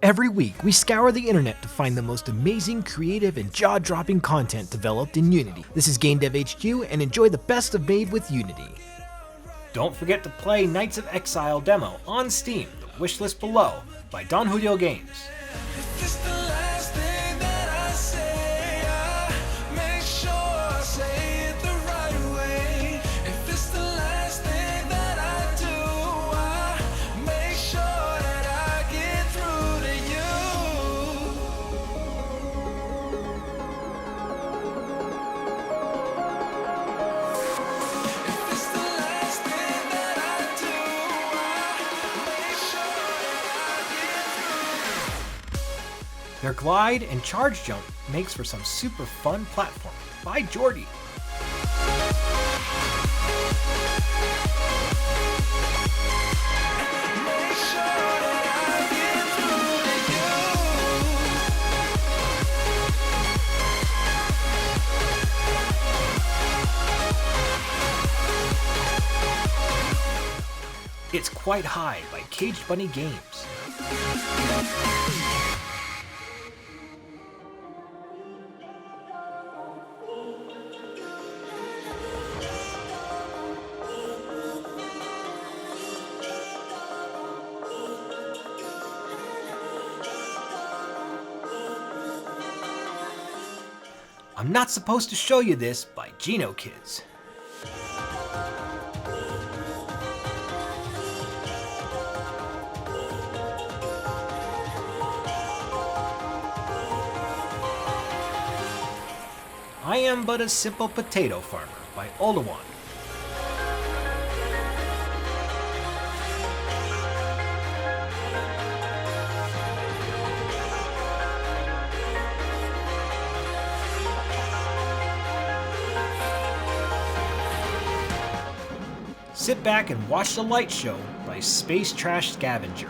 Every week, we scour the internet to find the most amazing, creative, and jaw-dropping content developed in Unity. This is GameDev HQ, and enjoy the best of Made with Unity. Don't forget to play Knights of Exile demo on Steam, the wishlist below, by DONXUGLO Games. Their glide and charge jump makes for some super fun platforming by Jordy. It's Quite High by Caged Bunny Games. I'm Not Supposed to Show You This by Geno Kids. I Am But a Simple Potato Farmer by OLDOWAN. Sit back and watch the light show by Space Trash Scavenger.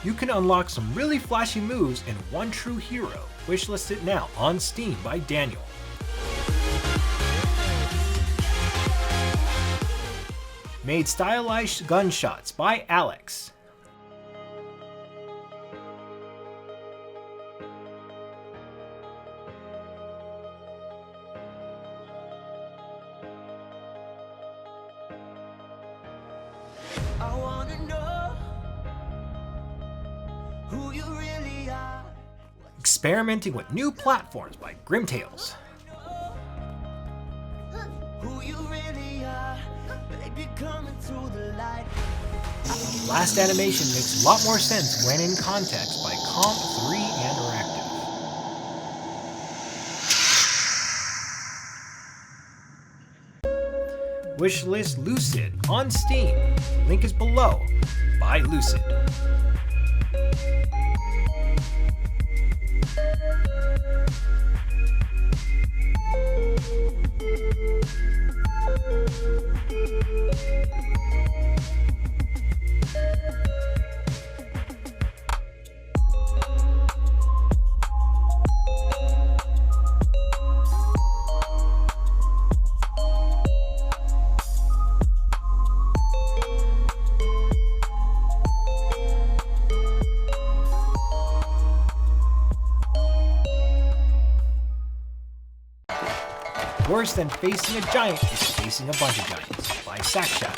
You can unlock some really flashy moves in One True Hero. Wishlist it now on Steam by Daniel. Made Stylized Gunshots by Alex. I wanna know who you really are. Experimenting with new platforms by GRIMM Tales. Who you really are. Baby, coming to the light. Last animation makes a lot more sense when in context by Comp3 Interactive. Wishlist Lucid on Steam. Link is below by Lucid. Worse than facing a giant is facing a bunch of giants by SACSHADOW.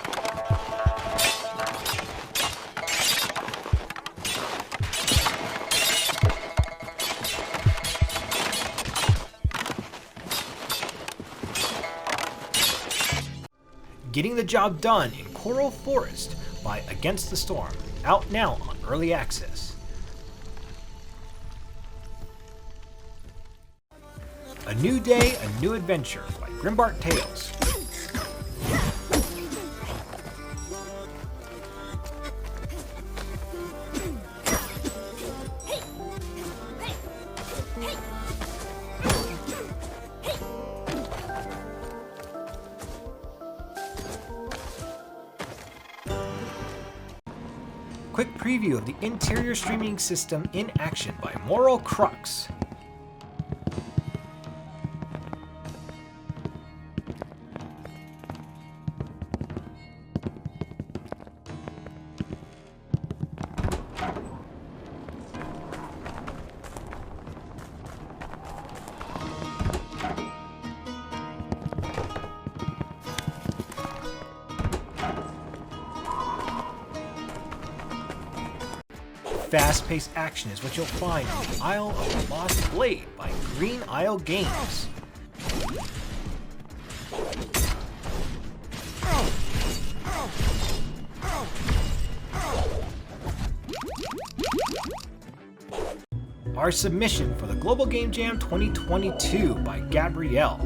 Getting the Job Done in Coral Forest by Against the Storm, out now on Early Access. A New Day, A New Adventure by GRIMBART Tales. quick preview of the interior streaming system in action by Moral CRUX. Fast-paced action is what you'll find in the Isle of the Lost Blade by Green Isle Games. Our submission for the Global Game Jam 2022 by Gabriel.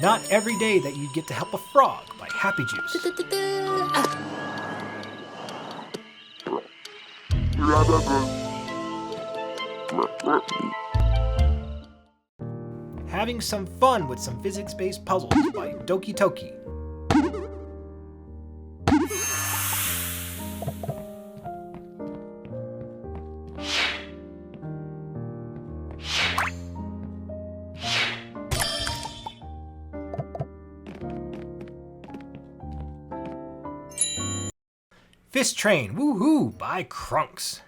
Not every day that you get to help a frog by Happy Juice. Having some fun with some physics-based puzzles by Doki Toki. Fist Train Woohoo by CRUNKZ.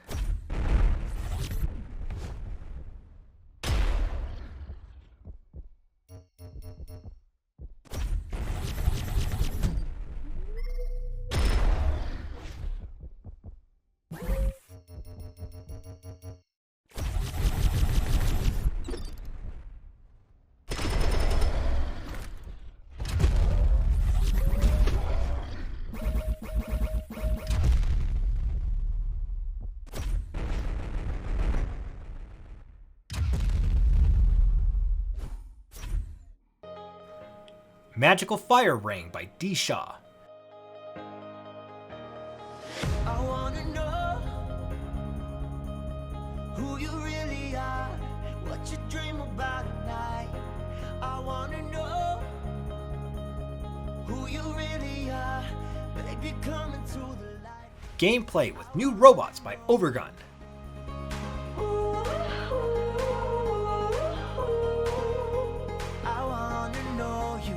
Magical Fire Ring by DEE-SHAW. I wanna know who you really are, what you dream about at night. I wanna know who you really are, baby, come into the light. Gameplay with new robots by OVERGUN. I wanna know you.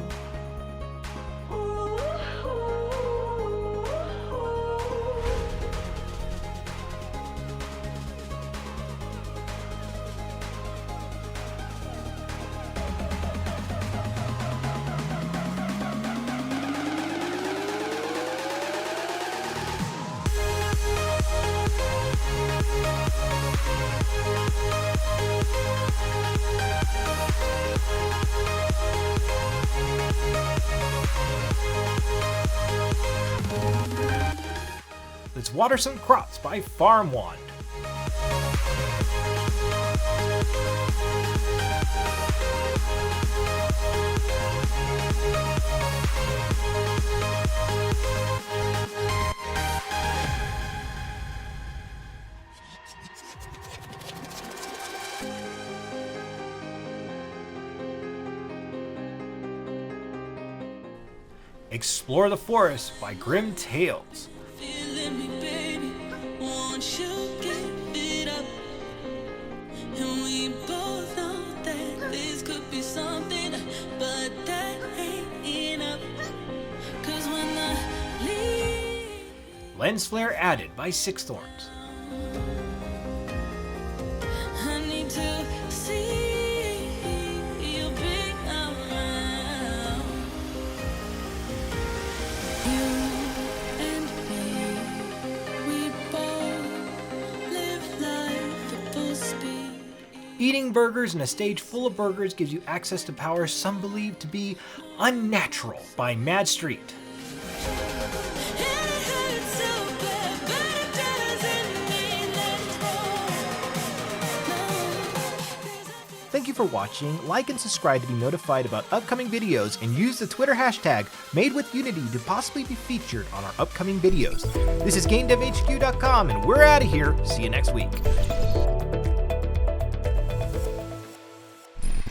Let's water some crops by Farmwand. Explore the Forest by Grimm Tales. Feeling me, baby, won't you give it up? And we both know that this could be something, but that ain't enough. 'Cause when I leave, Lens Flare added by SIXTHORNS. I need to see you big around. You and me, we both live life at full speed. Eating burgers in a stage full of burgers gives you access to powers some believe to be unnatural by Mad Street. And it hurts so bad, but it doesn't mean that it's wrong. No. Thank you for watching. Like and subscribe to be notified about upcoming videos, and use the Twitter hashtag MadeWithUnity to possibly be featured on our upcoming videos. This is GameDevHQ.com, and we're out of here. See you next week.